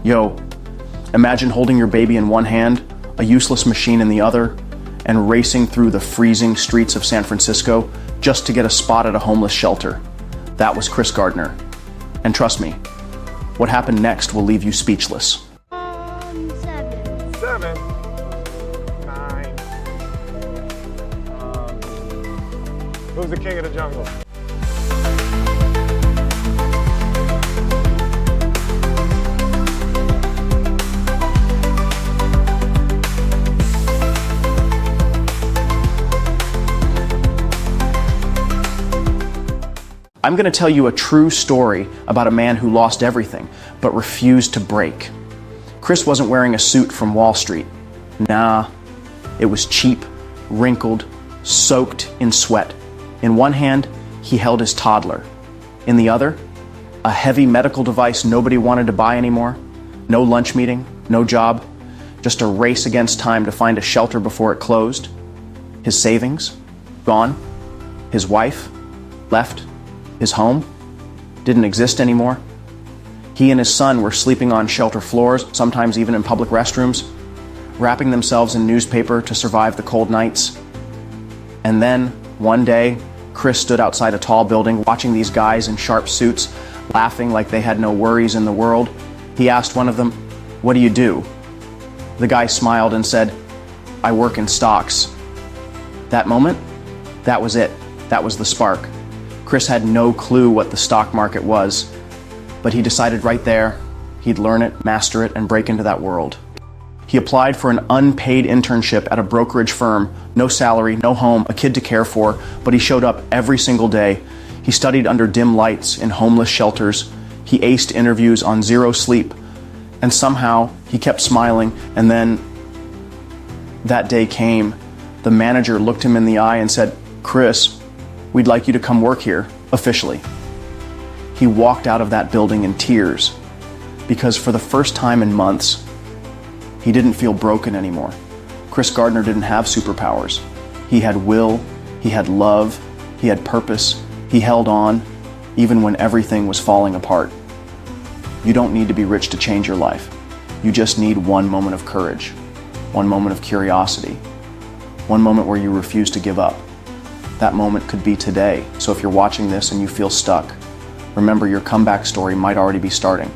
Yo, imagine holding your baby in one hand, a useless machine in the other, and racing through the freezing streets of San Francisco just to get a spot at a homeless shelter. That was Chris Gardner. And trust me, what happened next will leave you speechless. 7. 7. 9. Who's the king of the jungle? I'm going to tell you a true story about a man who lost everything, but refused to break. Chris wasn't wearing a suit from Wall Street. Nah, it was cheap, wrinkled, soaked in sweat. In one hand, he held his toddler. In the other, a heavy medical device nobody wanted to buy anymore. No lunch meeting, no job, just a race against time to find a shelter before it closed. His savings, gone. His wife, left. His home didn't exist anymore. He and his son were sleeping on shelter floors, sometimes even in public restrooms, wrapping themselves in newspaper to survive the cold nights. And then, one day, Chris stood outside a tall building watching these guys in sharp suits, laughing like they had no worries in the world. He asked one of them, "What do you do?" The guy smiled and said, "I work in stocks." That moment, that was it. That was the spark. Chris had no clue what the stock market was, but he decided right there he'd learn it, master it, and break into that world. He applied for an unpaid internship at a brokerage firm, no salary, no home, a kid to care for, but he showed up every single day. He studied under dim lights in homeless shelters. He aced interviews on zero sleep, and somehow he kept smiling. And then that day came. The manager looked him in the eye and said, "Chris, we'd like you to come work here, officially." He walked out of that building in tears because for the first time in months, he didn't feel broken anymore. Chris Gardner didn't have superpowers. He had will, he had love, he had purpose, he held on, even when everything was falling apart. You don't need to be rich to change your life. You just need one moment of courage, one moment of curiosity, one moment where you refuse to give up. That moment could be today. So if you're watching this and you feel stuck, remember your comeback story might already be starting.